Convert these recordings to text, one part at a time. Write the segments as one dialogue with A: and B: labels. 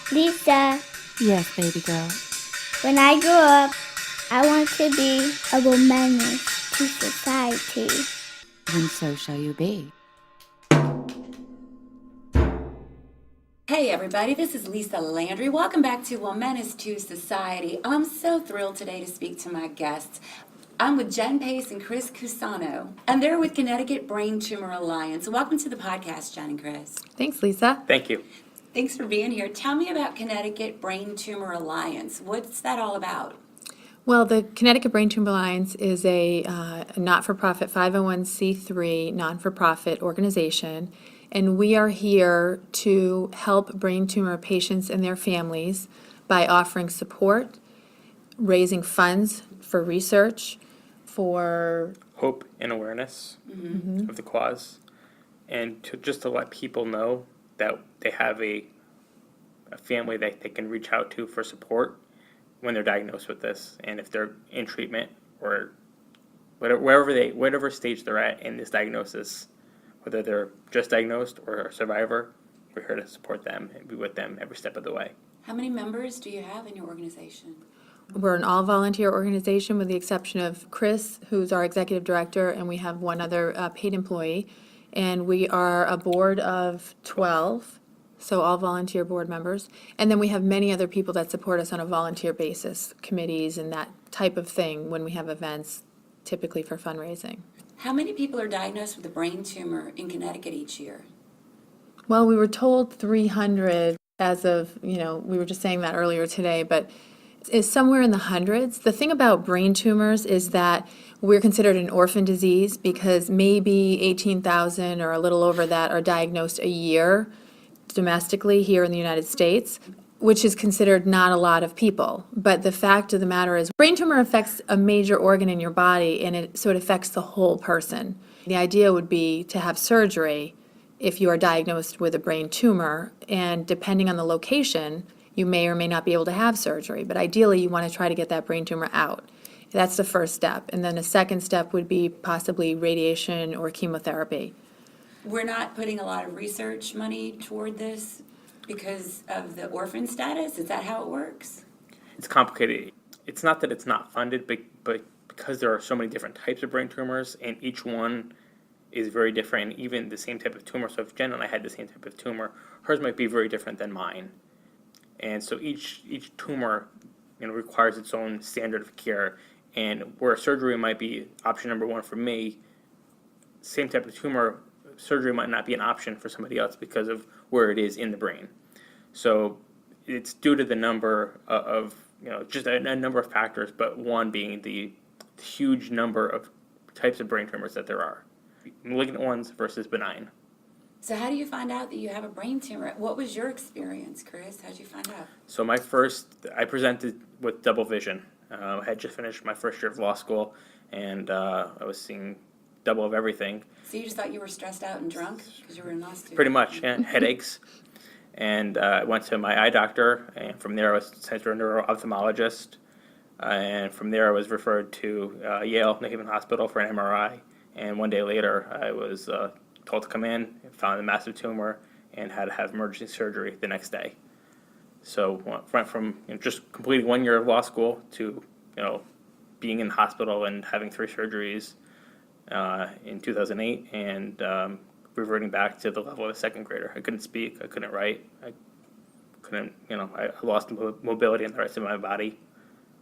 A: Lisa,
B: Yes, baby girl.
A: when I grow up, I want to be a womanist to society.
B: And so shall you be.
C: Hey everybody, this is Lisa Landry. Welcome back to Womanist to Society. I'm so thrilled today to speak to my guests. I'm with Jen Pace and Chris Cusano, and they're with Connecticut Brain Tumor Alliance. Welcome to the podcast, Jen and Chris.
D: Thanks, Lisa.
E: Thank you.
C: Thanks for being here. Tell me about Connecticut Brain Tumor Alliance. What's that all about?
D: Well, the Connecticut Brain Tumor Alliance is a not-for-profit 501c3 non-for-profit organization, and we are here to help brain tumor patients and their families by offering support, raising funds for research, for
E: Hope and awareness of the cause, and to let people know that they have a family that they can reach out to for support when they're diagnosed with this, and if they're in treatment or whatever stage they're at in this diagnosis, whether they're just diagnosed or a survivor, we're here to support them and be with them every step of the way.
C: How many members do you have in your organization?
D: We're an all-volunteer organization with the exception of Chris, who's our executive director, and we have one other paid employee. And we are a board of 12, so all volunteer board members. And then we have many other people that support us on a volunteer basis, committees and that type of thing when we have events, typically for fundraising.
C: How many people are diagnosed with a brain tumor in Connecticut each year?
D: Well, we were told 300 as of, we were just saying that earlier today, but is somewhere in the hundreds. The thing about brain tumors is that we're considered an orphan disease because maybe 18,000 or a little over that are diagnosed a year domestically here in the United States, which is considered not a lot of people. But the fact of the matter is brain tumor affects a major organ in your body, and it affects the whole person. The idea would be to have surgery if you are diagnosed with a brain tumor, and depending on the location, you may or may not be able to have surgery, but ideally you want to try to get that brain tumor out. That's the first step. And then a second step would be possibly radiation or chemotherapy.
C: We're not putting a lot of research money toward this because of the orphan status? Is that how it works?
E: It's complicated. It's not that it's not funded, but because there are so many different types of brain tumors, and each one is very different, and even the same type of tumor. So if Jen and I had the same type of tumor, hers might be very different than mine. And so each tumor, requires its own standard of care. And where surgery might be option number one for me, same type of tumor, surgery might not be an option for somebody else because of where it is in the brain. So it's due to the number of just a number of factors, but one being the huge number of types of brain tumors that there are. Malignant ones versus benign.
C: So how do you find out that you have a brain tumor? What was your experience, Chris? How did you find out?
E: So I presented with double vision. I had just finished my first year of law school, and I was seeing double of everything.
C: So you just thought you were stressed out and drunk because you were in law school?
E: Pretty much, yeah, headaches. And I went to my eye doctor, and from there I was sent to a neuro-ophthalmologist. And from there I was referred to Yale New Haven Hospital for an MRI. And one day later I was told to come in, found a massive tumor, and had to have emergency surgery the next day. So went from just completing 1 year of law school to being in the hospital and having 3 surgeries in 2008, and reverting back to the level of a second grader. I couldn't speak, I couldn't write, I lost mobility in the rest of my body,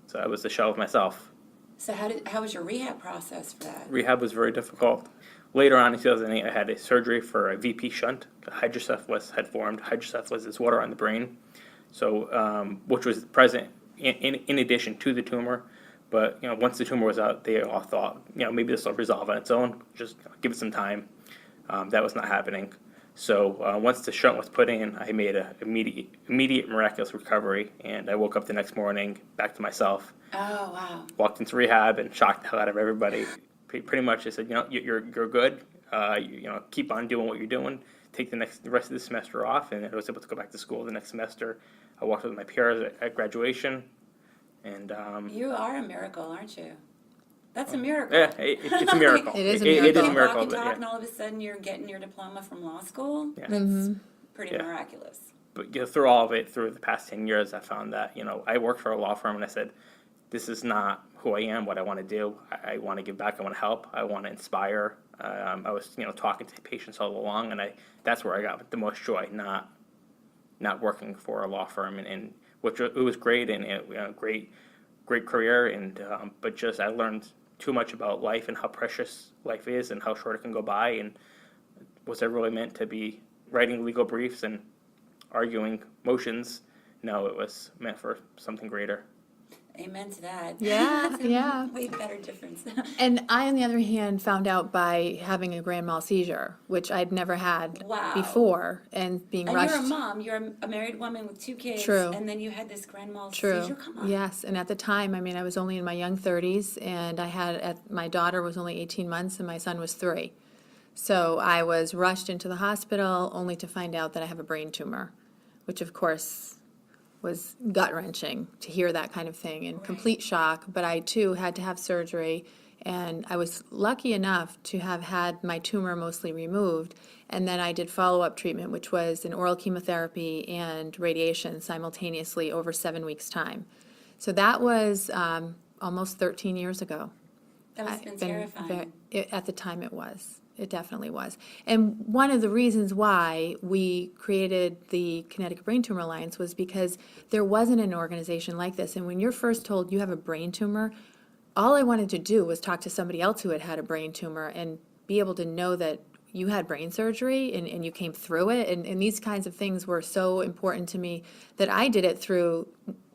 E: so I was the shell of myself.
C: So how was your rehab process for that?
E: Rehab was very difficult. Later on in 2008, I had a surgery for a VP shunt. Hydrocephalus had formed. Hydrocephalus is water on the brain, so which was present in addition to the tumor. But once the tumor was out, they all thought maybe this will resolve on its own. Just give it some time. That was not happening. So once the shunt was put in, I made an immediate miraculous recovery, and I woke up the next morning back to myself.
C: Oh wow!
E: Walked into rehab and shocked the hell out of everybody. Pretty much, I said, you're good. Keep on doing what you're doing. Take the rest of the semester off, and I was able to go back to school the next semester. I walked with my peers at graduation, and
C: you are a miracle, aren't you? That's a miracle.
E: Yeah, it's a miracle.
D: It is a miracle.
E: It is a
C: You
E: miracle.
C: walk and
E: But,
C: talk,
E: yeah.
C: and all of a sudden you're getting your diploma from law school.
E: Yeah.
C: That's pretty
E: Yeah.
C: miraculous.
E: but through all of it, through the past 10 years, I found that, I worked for a law firm and I said, this is not who I am, what I want to do. I want to give back, I want to help, I want to inspire. I was, talking to patients all along, and that's where I got the most joy, not working for a law firm, and which it was great, and great career, and but just I learned too much about life and how precious life is and how short it can go by, and was I really meant to be writing legal briefs and arguing motions? No, it was meant for something greater.
C: Amen to that.
D: Yeah,
C: That's a
D: yeah.
C: way better difference.
D: And I, on the other hand, found out by having a grand mal seizure, which I'd never had
C: Wow.
D: before, and being
C: And
D: rushed.
C: you're a mom. You're a married woman with 2 kids.
D: True.
C: And then you had this grand mal
D: True.
C: seizure. Come on.
D: Yes, and at the time, I was only in my young 30s, and my daughter was only 18 months, and my son was 3. So I was rushed into the hospital only to find out that I have a brain tumor, which of course was gut-wrenching to hear that kind of thing, and complete shock. But I too had to have surgery, and I was lucky enough to have had my tumor mostly removed, and then I did follow-up treatment, which was an oral chemotherapy and radiation simultaneously over 7 weeks' time. So that was almost 13 years ago.
C: That must have been terrifying.
D: At the time it was. It definitely was. And one of the reasons why we created the Connecticut Brain Tumor Alliance was because there wasn't an organization like this. And when you're first told you have a brain tumor, all I wanted to do was talk to somebody else who had had a brain tumor and be able to know that you had brain surgery and you came through it. And these kinds of things were so important to me that I did it through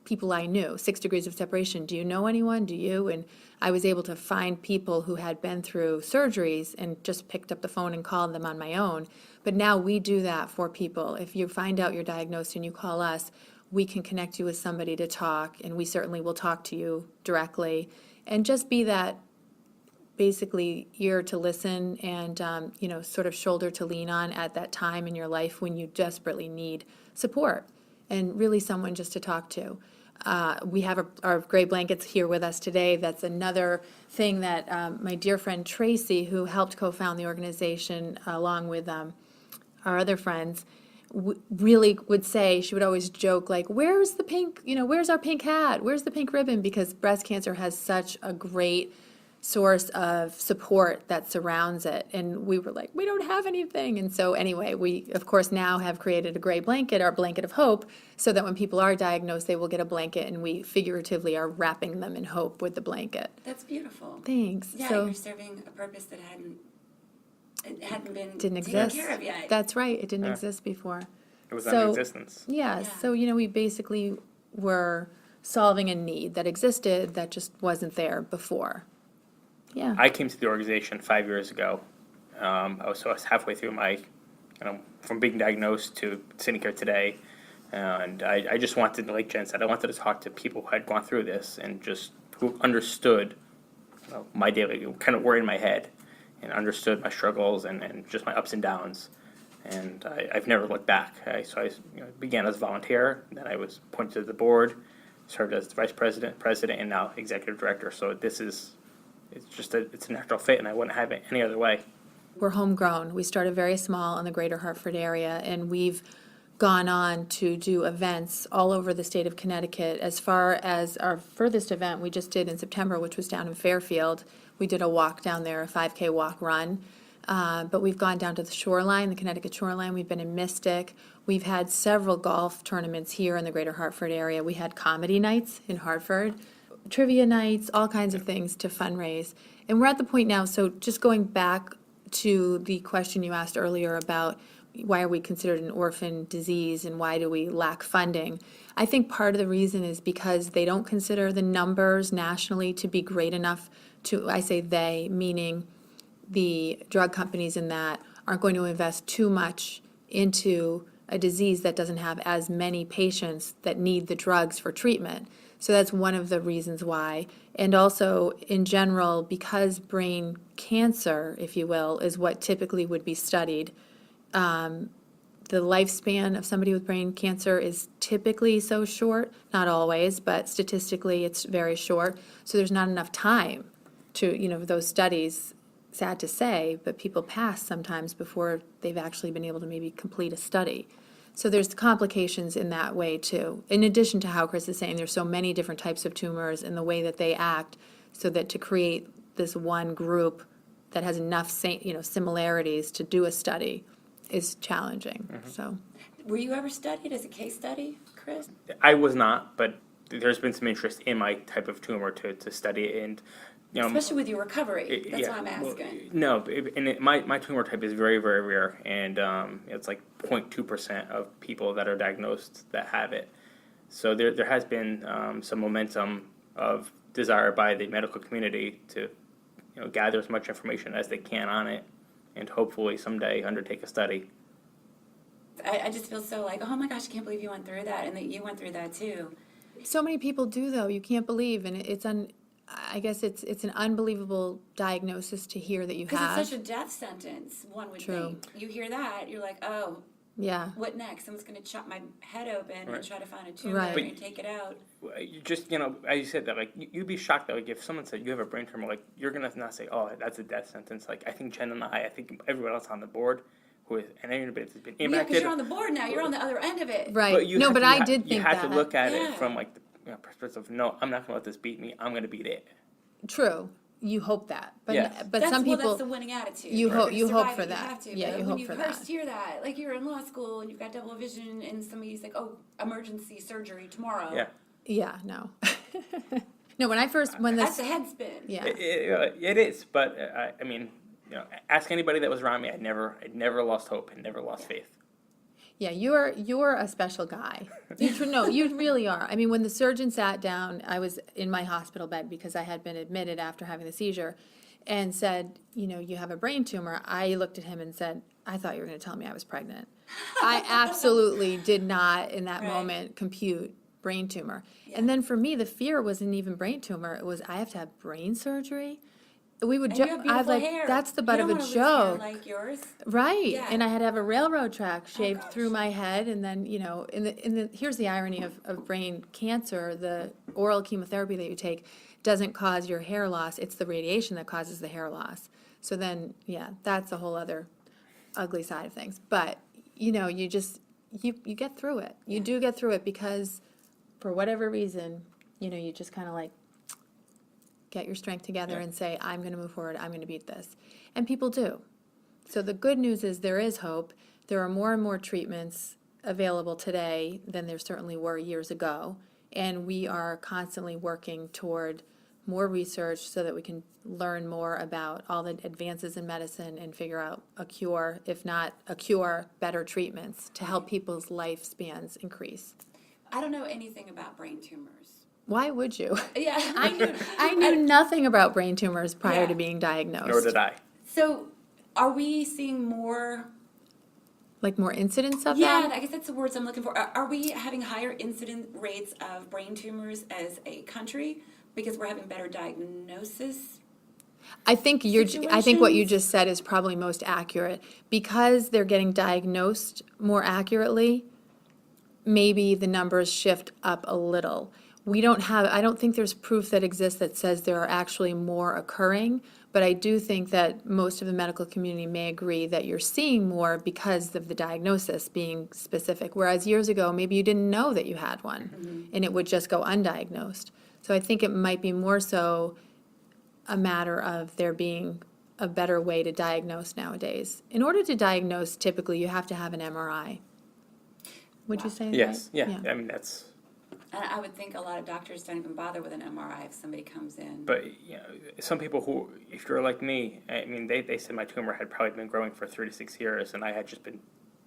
D: people I knew. 6 degrees of separation. Do you know anyone? Do you? And I was able to find people who had been through surgeries and just picked up the phone and called them on my own. But now we do that for people. If you find out you're diagnosed and you call us, we can connect you with somebody to talk, and we certainly will talk to you directly. And just be that basically ear to listen and, sort of shoulder to lean on at that time in your life when you desperately need support and really someone just to talk to. We have our gray blankets here with us today. That's another thing that my dear friend Tracy, who helped co-found the organization along with our other friends, really would say. She would always joke, like, where's the pink, where's our pink hat? Where's the pink ribbon? Because breast cancer has such a great source of support that surrounds it. And we were like, we don't have anything. And so anyway, we, of course, now have created a gray blanket, our blanket of hope, so that when people are diagnosed, they will get a blanket, and we figuratively are wrapping them in hope with the blanket.
C: That's beautiful.
D: Thanks.
C: Yeah,
D: So
C: you're serving a purpose that hadn't been
D: didn't
C: taken
D: exist.
C: care of yet.
D: That's right. It didn't exist before.
E: It was
D: So-
E: non-existence.
D: Yeah,
C: Yeah.
D: so, we basically were solving a need that existed that just wasn't there before. Yeah.
E: I came to the organization 5 years ago. I was halfway through my, from being diagnosed to sitting here today. And I just wanted, like Jen said, I wanted to talk to people who had gone through this and just who understood my daily, kind of were in my head and understood my struggles and just my ups and downs. And I've never looked back. So I began as a volunteer, then I was appointed to the board, served as vice president, and now executive director. So it's a natural fit, and I wouldn't have it any other way.
D: We're homegrown. We started very small in the greater Hartford area, and we've gone on to do events all over the state of Connecticut. As far as our furthest event we just did in September, which was down in Fairfield. We did a walk down there, a 5K walk run. But we've gone down to the shoreline, the Connecticut shoreline. We've been in Mystic. We've had several golf tournaments here in the greater Hartford area. We had comedy nights in Hartford, trivia nights, all kinds of things to fundraise. And we're at the point now, so just going back to the question you asked earlier about why are we considered an orphan disease and why do we lack funding, I think part of the reason is because they don't consider the numbers nationally to be great enough to, I say they, meaning the drug companies in that aren't going to invest too much into a disease that doesn't have as many patients that need the drugs for treatment. So that's one of the reasons why. And also, in general, because brain cancer, if you will, is what typically would be studied, the lifespan of somebody with brain cancer is typically so short, not always, but statistically it's very short. So there's not enough time to, those studies, sad to say, but people pass sometimes before they've actually been able to maybe complete a study. So there's complications in that way too. In addition to how Chris is saying, there's so many different types of tumors and the way that they act, so that to create this one group that has enough similarities to do a study is challenging. So
C: Were you ever studied as a case study, Chris?
E: I was not, but there's been some interest in my type of tumor to study it, and
C: Especially with your recovery. That's why I'm
E: well,
C: asking.
E: no, my tumor type is very, very rare, and it's like 0.2% of people that are diagnosed that have it. So there has been some momentum of desire by the medical community to gather as much information as they can on it, and hopefully someday undertake a study.
C: I just feel so like, oh my gosh, I can't believe you went through that and that you went through that too.
D: so many people do, though. You can't believe, and I guess it's an unbelievable diagnosis to hear that you
C: Because
D: have.
C: it's such a death sentence, one would
D: True.
C: think. You hear that, you're like, oh,
D: Yeah.
C: what next? Someone's going to chop my head open
E: Right.
C: and try to find a tumor
D: Right.
C: and take it out.
E: You just, as you said that, like, you'd be shocked that, like, if someone said you have a brain tumor, like, you're gonna not say, oh, that's a death sentence. Like, I think Jen and I think everyone else on the board and everybody that's been
C: Yeah,
E: impacted.
C: because you're on the board now. You're on the other end of it.
D: Right.
E: But you
D: No,
E: have
D: but
E: to-
D: I
E: you ha-
D: did think
E: You have
D: that.
E: to look at
C: Yeah.
E: it from, like, the perspective of, no, I'm not gonna let this beat me. I'm gonna beat it.
D: True. You hope that, but
E: Yes.
D: but some
C: Well,
D: people.
C: that's the winning attitude.
D: you
C: You're
D: hope-
C: gonna
D: you hope
C: survive
D: for
C: it,
D: that.
C: You have to.
D: Yeah,
C: but
D: you
C: when
D: hope
C: you
D: for
C: first
D: that.
C: hear that, like you're in law school and you've got double vision and somebody's like, oh, emergency surgery tomorrow.
E: Yeah.
D: Yeah. No. No. When
C: That's
D: this.
C: a head spin.
D: Yeah.
E: It is, but I mean, ask anybody that was around me. I'd never lost hope and never lost faith.
D: Yeah, you're a special guy. No, you really are. I mean, when the surgeon sat down, I was in my hospital bed because I had been admitted after having the seizure, and said, you have a brain tumor. I looked at him and said, I thought you were going to tell me I was pregnant. I absolutely did not in that
C: Right.
D: moment compute brain tumor. And then for me, the fear wasn't even brain tumor. It was I have to have brain surgery. We would
C: And you have
D: I was
C: beautiful
D: like,
C: hair.
D: that's the butt
C: You
D: of
C: don't
D: a
C: wanna lose hair
D: joke.
C: like yours.
D: Right,
C: Yeah.
D: and I had to have a railroad track shaved
C: gosh.
D: through my head, and then here's the irony of brain cancer: the oral chemotherapy that you take doesn't cause your hair loss; it's the radiation that causes the hair loss. So then, that's a whole other ugly side of things. But you get through it. You do get through it because, for whatever reason, you just kind of like get your strength together and say, I'm going to move forward, I'm going to beat this. And people do. So the good news is there is hope. There are more and more treatments available today than there certainly were years ago. And we are constantly working toward more research so that we can learn more about all the advances in medicine and figure out a cure, if not a cure, better treatments to help people's lifespans increase.
C: I don't know anything about brain tumors.
D: Why would you?
C: Yeah.
D: I knew nothing about brain tumors prior
C: Yeah.
D: to being diagnosed.
E: Nor did I.
C: So, are we seeing more?
D: Like more incidents of
C: Yeah,
D: them?
C: I guess that's the words I'm looking for. Are we having higher incident rates of brain tumors as a country because we're having better diagnosis?
D: I think what you
C: situations?
D: just said is probably most accurate. Because they're getting diagnosed more accurately, maybe the numbers shift up a little. I don't think there's proof that exists that says there are actually more occurring, but I do think that most of the medical community may agree that you're seeing more because of the diagnosis being specific. Whereas years ago, maybe you didn't know that you had one, and it would just go undiagnosed. So I think it might be more so a matter of there being a better way to diagnose nowadays. In order to diagnose, typically you have to have an MRI. Would you say that?
E: Yes. Yeah. I mean, that's.
C: And I would think a lot of doctors don't even bother with an MRI if somebody comes in.
E: But some people who, if you're like me, I mean, they said my tumor had probably been growing for 3 to 6 years, and I had just been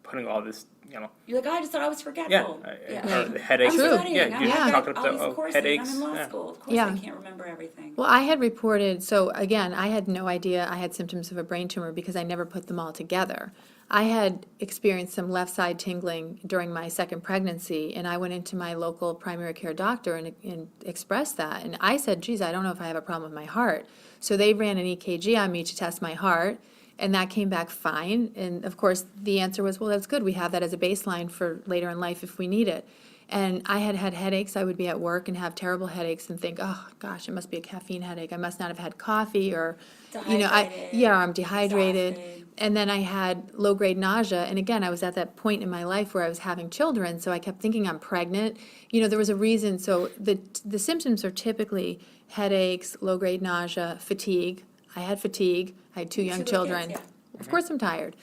E: putting all this,
C: You're like, oh, I just thought I was forgetful.
E: or headaches.
C: I'm
D: True.
C: studying.
E: Yeah,
C: I'm
E: you're
C: I've
E: talking
C: got all
E: about
C: these courses.
E: headaches.
C: I'm in law
E: Yeah.
C: school. Of course,
D: Yeah.
C: I can't remember everything.
D: Well, I had reported, so again, I had no idea I had symptoms of a brain tumor because I never put them all together. I had experienced some left side tingling during my second pregnancy, and I went into my local primary care doctor and expressed that. And I said, geez, I don't know if I have a problem with my heart. So they ran an EKG on me to test my heart, and that came back fine. And of course, the answer was, well, that's good. We have that as a baseline for later in life if we need it. And I had headaches. I would be at work and have terrible headaches and think, oh gosh, it must be a caffeine headache. I must not have had coffee, or
C: Dehydrated,
D: I'm dehydrated.
C: exhausted.
D: And then I had low-grade nausea, and again, I was at that point in my life where I was having children, so I kept thinking I'm pregnant. There was a reason, so the symptoms are typically headaches, low-grade nausea, fatigue. I had fatigue, I had two young
C: little
D: children.
C: kids,
D: Of course I'm tired.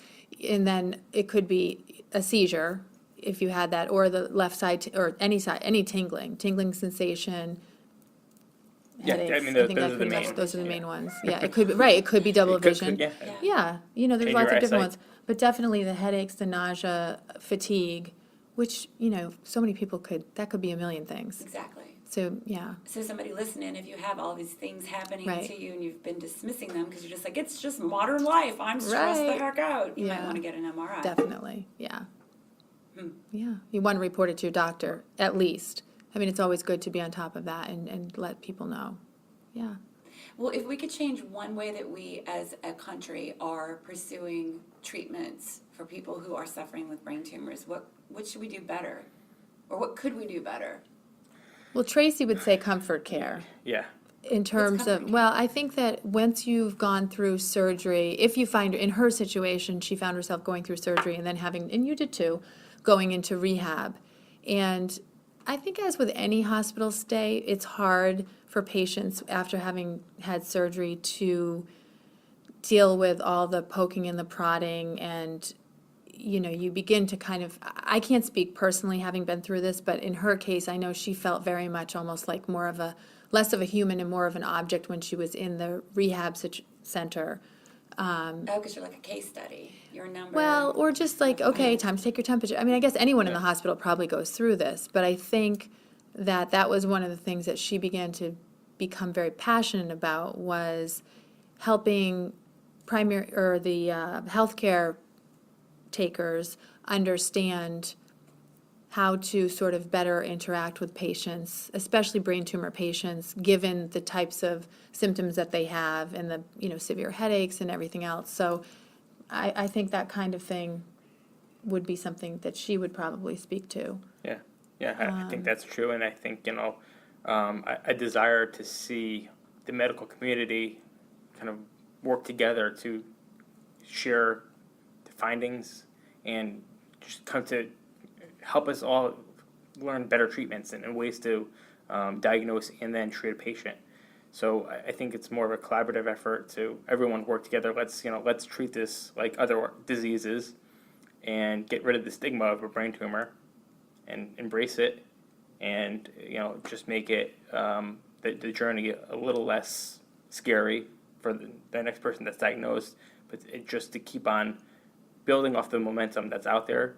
D: And then it could be a seizure, if you had that, or the left side, or any side, any tingling sensation,
E: Yeah,
D: headaches.
E: I mean,
D: I think
E: those
D: that
E: are the
D: pretty much,
E: main
D: those are the
E: ones,
D: main
E: yeah.
D: ones. Yeah, it could be, right, it could be double
E: It could-
D: vision.
E: yeah.
D: Yeah, there's
E: Change
D: lots
E: your
D: of different
E: eyesight.
D: ones. But definitely the headaches, the nausea, fatigue, which, so many people that could be a million things.
C: Exactly.
D: So, yeah,
C: So somebody listening, if you have all these things happening
D: Right.
C: to you and you've been dismissing them because you're just like, it's just modern life, I'm stressed the
D: Right.
C: heck out, you might
D: Yeah.
C: want to get an MRI.
D: definitely, yeah. Yeah, you want to report it to your doctor, at least. I mean, it's always good to be on top of that and let people know. Yeah.
C: Well, if we could change one way that we as a country are pursuing treatments for people who are suffering with brain tumors, what should we do better? Or what could we do better?
D: Well, Tracy would say comfort care.
E: Yeah.
D: In terms
C: comfort
D: of,
C: care?
D: well, I think that once you've gone through surgery, if you find, in her situation, she found herself going through surgery and then and you did too, going into rehab. And I think as with any hospital stay, it's hard for patients after having had surgery to deal with all the poking and the prodding, and you begin to kind of, I can't speak personally having been through this, but in her case, I know she felt very much almost like less of a human and more of an object when she was in the rehab center.
C: Oh, because you're like a case study, your number.
D: Well, or just like, okay, time to take your temperature. I mean, I guess anyone in the hospital probably goes through this, but I think that was one of the things that she began to become very passionate about, was helping the healthcare takers understand how to sort of better interact with patients, especially brain tumor patients, given the types of symptoms that they have and the severe headaches and everything else. So I think that kind of thing would be something that she would probably speak to.
E: Yeah, I think that's true, and I think I desire to see the medical community kind of work together to share the findings and just come to help us all learn better treatments and ways to diagnose and then treat a patient. So I think it's more of a collaborative effort to everyone work together. Let's treat this like other diseases and get rid of the stigma of a brain tumor and embrace it, and just make it the journey a little less scary for the next person that's diagnosed, but just to keep on building off the momentum that's out there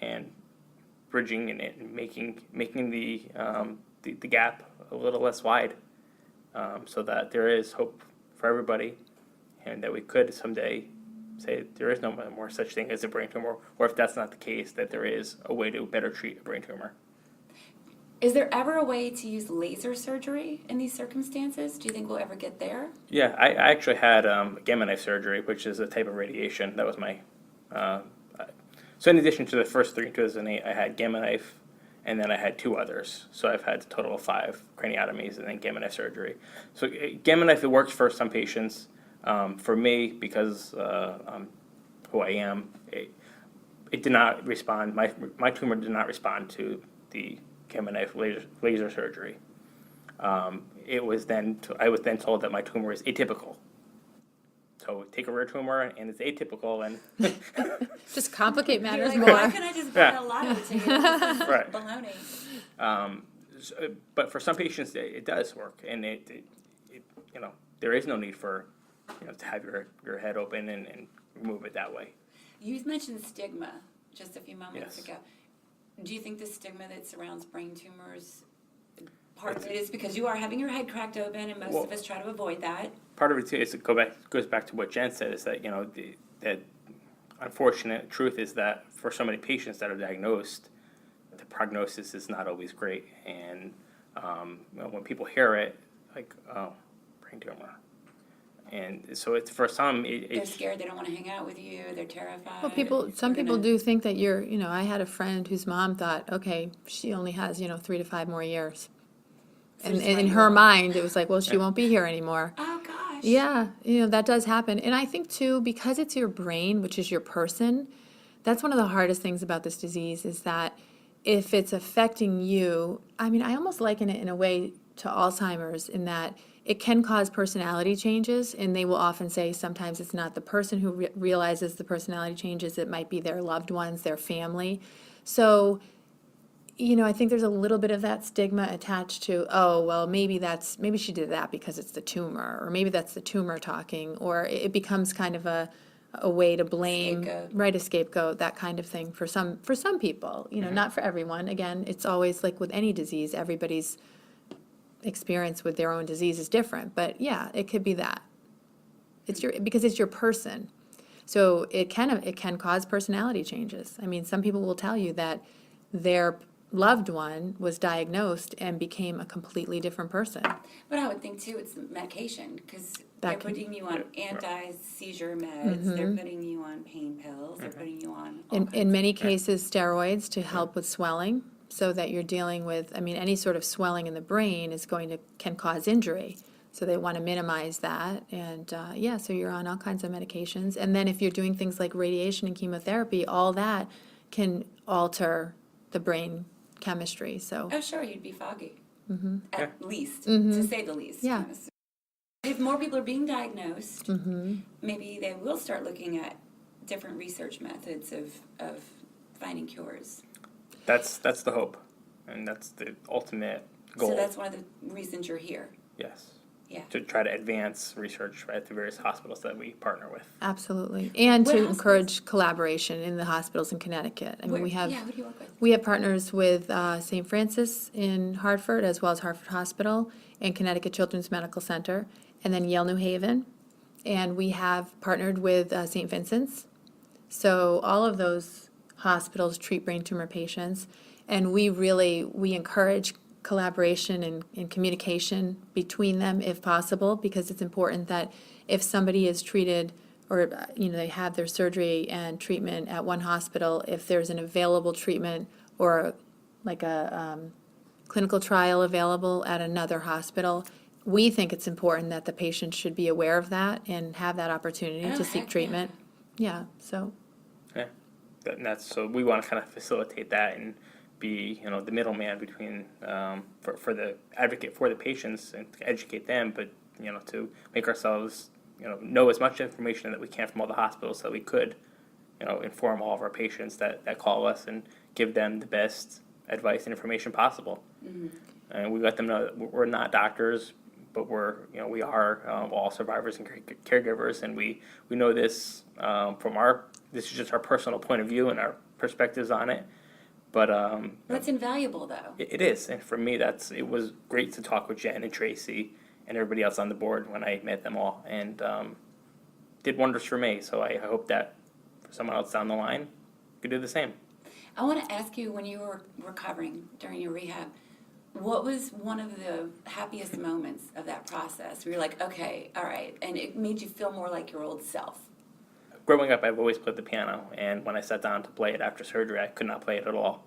E: and bridging and making the gap a little less wide, so that there is hope for everybody, and that we could someday say there is no more such thing as a brain tumor, or if that's not the case, that there is a way to better treat a brain tumor.
C: Is there ever a way to use laser surgery in these circumstances? Do you think we'll ever get there?
E: Yeah, I actually had gamma knife surgery, which is a type of radiation. That was my so in addition to the first three in 2008, I had gamma knife, and then I had two others. So I've had a total of 5 craniotomies and then gamma knife surgery. So gamma knife, it works for some patients. For me, because I'm who I am, it did not respond. My tumor did not respond to the gamma knife laser surgery. I was then told that my tumor is atypical. So take a rare tumor and it's atypical, and
D: Just complicate
C: You're
D: matters
C: like,
D: more.
C: why can't I just buy a lotto ticket? This is
E: Right.
C: baloney.
E: But for some patients it does work, and it there is no need for to have your head open and remove it that way.
C: You mentioned stigma just a few moments
E: Yes.
C: ago. Do you think the stigma that surrounds brain tumors, part of it is because you are having your head cracked open, and most of us try to avoid that?
E: Part of it too is goes back to what Jen said, is that that unfortunate truth is that for so many patients that are diagnosed, the prognosis is not always great, and when people hear it, like, oh, brain tumor, and so it's for some
C: They're scared. They don't want to hang out with you. They're terrified.
D: Well, some people do think that I had a friend whose mom thought, okay, she only has, 3 to 5 more years. And
C: just
D: in
C: like,
D: her
C: well-
D: mind, it was like, well, she won't be here anymore.
C: Oh gosh.
D: Yeah, that does happen. And I think too, because it's your brain, which is your person, that's one of the hardest things about this disease is that if it's affecting you, I mean, I almost liken it in a way to Alzheimer's in that it can cause personality changes, and they will often say sometimes it's not the person who realizes the personality changes, it might be their loved ones, their family. So, I think there's a little bit of that stigma attached to, oh, well, maybe she did that because it's the tumor, or maybe that's the tumor talking, or it becomes kind of a way to blame,
C: Scapegoat.
D: right, a scapegoat, that kind of thing for some people, not for everyone. Again, it's always like with any disease, everybody's experience with their own disease is different, but yeah, it could be that. Because it's your person. So it can cause personality changes. I mean, some people will tell you that their loved one was diagnosed and became a completely different person.
C: But I would think too, it's medication, because they're putting you on anti-seizure meds, they're putting you on pain pills, they're putting you on all kinds
D: In
C: of-
D: many cases, steroids to help with swelling, so that you're dealing with, any sort of swelling in the brain can cause injury. So they want to minimize that, and so you're on all kinds of medications. And then if you're doing things like radiation and chemotherapy, all that can alter the brain chemistry, so.
C: Oh, sure, you'd be foggy. At least, to say the least.
D: Yeah.
C: If more people are being diagnosed, maybe they will start looking at different research methods of finding cures.
E: That's the hope, and that's the ultimate goal.
C: So that's one of the reasons you're here.
E: Yes.
C: Yeah.
E: To try to advance research at the various hospitals that we partner with.
D: Absolutely, and
C: What
D: to
C: hospitals?
D: encourage collaboration in the hospitals in Connecticut. I mean, we have.
C: Yeah, who do you work with?
D: We have partners with St. Francis in Hartford, as well as Hartford Hospital and Connecticut Children's Medical Center, and then Yale New Haven. And we have partnered with St. Vincent's. So all of those hospitals treat brain tumor patients, and we encourage collaboration and communication between them if possible, because it's important that if somebody is treated or they have their surgery and treatment at one hospital, if there's an available treatment or like a clinical trial available at another hospital, we think it's important that the patient should be aware of that and have that opportunity
C: Oh,
D: to seek
C: heck
D: treatment. Yeah, so.
E: Yeah. So we want to kind of facilitate that and be the middleman between for the advocate for the patients and to educate them, but to make ourselves know as much information that we can from all the hospitals so that we could inform all of our patients that call us and give them the best advice and information possible. And we let them know that we're not doctors, but we are all survivors and caregivers, and we know this this is just our personal point of view and our perspectives on it. But
C: That's invaluable, though.
E: it is, and for me, it was great to talk with Jen and Tracy and everybody else on the board when I met them all, and did wonders for me. So I hope that for someone else down the line could do the same.
C: I want to ask you, when you were recovering during your rehab, what was one of the happiest moments of that process where you're like, okay, all right, and it made you feel more like your old self?
E: Growing up, I've always played the piano, and when I sat down to play it after surgery, I could not play it at all.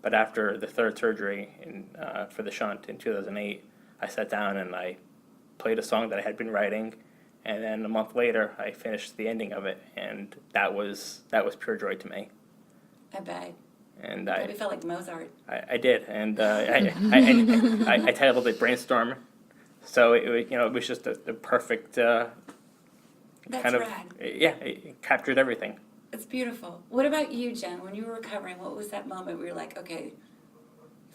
E: But after the third surgery for the shunt in 2008, I sat down and I played a song that I had been writing, and then a month later, I finished the ending of it, and that was pure joy to me.
C: I bet.
E: And
C: Probably felt like Mozart.
E: I did, and I titled it Brainstorm, so it was just the perfect
C: That's
E: kind of
C: rad.
E: it captured everything.
C: It's beautiful. What about you, Jen? When you were recovering, what was that moment where you're like, okay,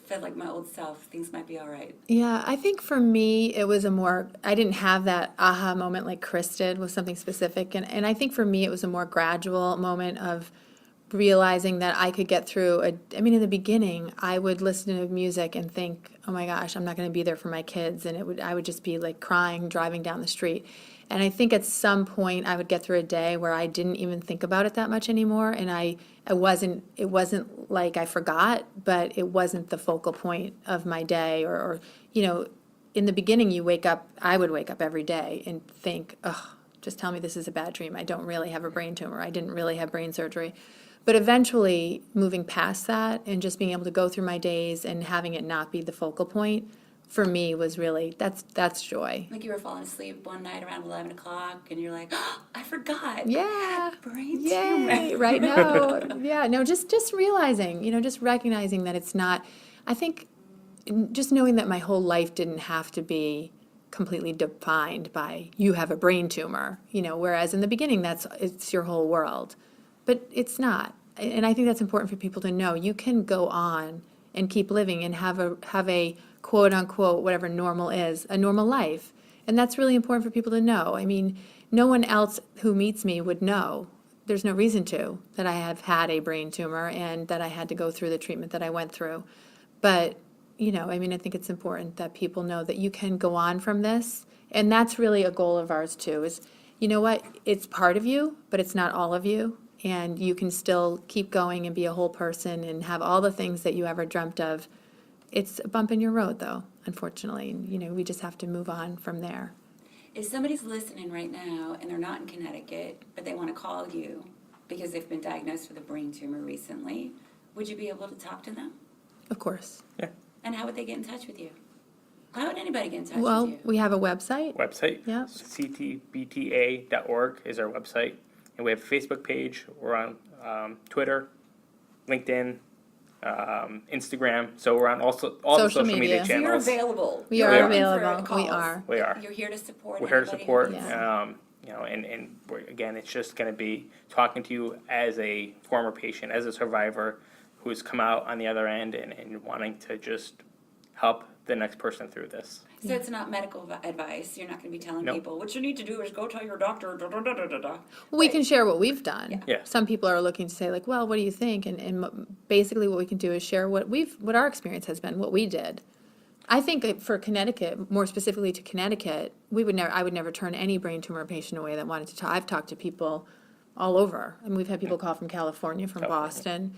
C: felt like my old self, things might be all right?
D: Yeah, I think for me, it was I didn't have that aha moment like Chris did with something specific. And I think for me, it was a more gradual moment of realizing that I could get through in the beginning, I would listen to music and think, oh my gosh, I'm not going to be there for my kids. And I would just be like crying, driving down the street. And I think at some point I would get through a day where I didn't even think about it that much anymore. And it wasn't like I forgot, but it wasn't the focal point of my day or in the beginning I would wake up every day and think, oh, just tell me this is a bad dream. I don't really have a brain tumor. I didn't really have brain surgery. But eventually moving past that and just being able to go through my days and having it not be the focal point for me was really, that's joy.
C: Like you were falling asleep one night around 11 o'clock and you're like, oh, I forgot.
D: Yeah.
C: I had brain
D: Yay,
C: tumor.
D: right now. Yeah, no, just realizing, just recognizing that it's not, I think just knowing that my whole life didn't have to be completely defined by you have a brain tumor, whereas in the beginning it's your whole world. But it's not. And I think that's important for people to know. You can go on and keep living and have a quote unquote, whatever normal is, a normal life. And that's really important for people to know. I mean, no one else who meets me would know. There's no reason to, that I have had a brain tumor and that I had to go through the treatment that I went through. But I think it's important that people know that you can go on from this. And that's really a goal of ours too, is, you know what, it's part of you, but it's not all of you. And you can still keep going and be a whole person and have all the things that you ever dreamt of. It's a bump in your road, though, unfortunately. And, we just have to move on from there.
C: If somebody's listening right now and they're not in Connecticut, but they want to call you because they've been diagnosed with a brain tumor recently, would you be able to talk to them?
D: Of course.
E: Yeah.
C: And how would they get in touch with you? How would anybody get in touch
D: Well,
C: with you?
D: we have a website.
E: Yeah. ctbta.org is our website. And we have a Facebook page. We're on Twitter, LinkedIn, Instagram. So we're on all the social media
C: So you're
E: channels.
C: available.
D: We
C: You're
D: are
C: open for
D: available.
C: calls.
D: We are.
E: We are.
C: You're here to support.
E: We're here to
C: anybody
E: support.
C: who needs
E: And again, it's just going to be talking to you as a former patient, as a survivor who's come out on the other end and wanting to just help the next person through this.
C: So it's not medical advice. You're not going to be telling
E: Nope.
C: people, what you need to do is go tell your doctor, da, da, da, da, da, da.
D: We can share what we've done.
E: Yeah.
D: Some people are looking to say, like, well, what do you think? And basically what we can do is share what our experience has been, what we did. I think for Connecticut, more specifically to Connecticut, I would never turn any brain tumor patient away that wanted to talk. I've talked to people all over. And we've had people call from California, from Boston.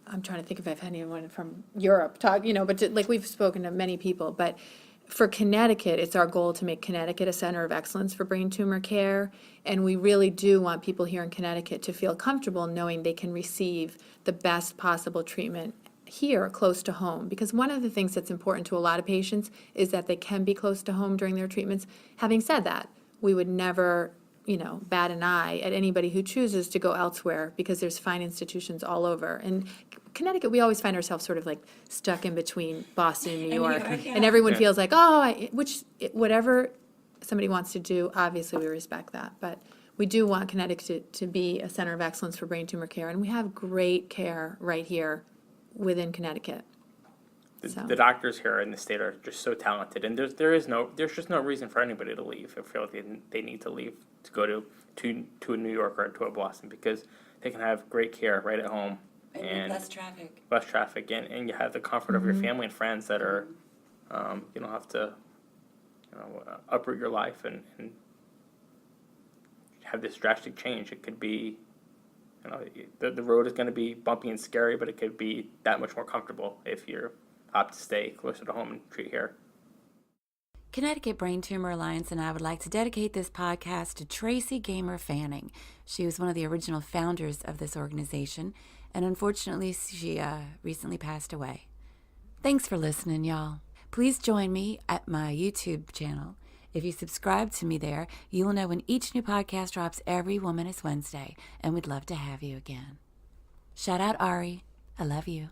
D: I'm trying to think if I've had anyone from Europe talk, but we've spoken to many people. But for Connecticut, it's our goal to make Connecticut a center of excellence for brain tumor care. And we really do want people here in Connecticut to feel comfortable knowing they can receive the best possible treatment here close to home. Because one of the things that's important to a lot of patients is that they can be close to home during their treatments. Having said that, we would never bat an eye at anybody who chooses to go elsewhere because there's fine institutions all over. And Connecticut, we always find ourselves sort of like stuck in between Boston and New York.
C: Yeah.
D: And everyone feels like, whatever somebody wants to do, obviously we respect that. But we do want Connecticut to be a center of excellence for brain tumor care. And we have great care right here within Connecticut.
E: The doctors here in the state are just so talented, and there's just no reason for anybody to leave if feel like they need to leave to go to a New York or to a Boston, because they can have great care right at home
C: And less traffic.
E: Less traffic, and you have the comfort of your family and friends that are you don't have to uproot your life and have this drastic change. It could be the road is going to be bumpy and scary, but it could be that much more comfortable if you're opt to stay closer to home and treat here.
C: Connecticut Brain Tumor Alliance and I would like to dedicate this podcast to Tracy Gamer Fanning. She was one of the original founders of this organization, and unfortunately she recently passed away. Thanks for listening, y'all. Please join me at my YouTube channel. If you subscribe to me there, you will know when each new podcast drops every Womanist Wednesday, and we'd love to have you again. Shout out Ari. I love you.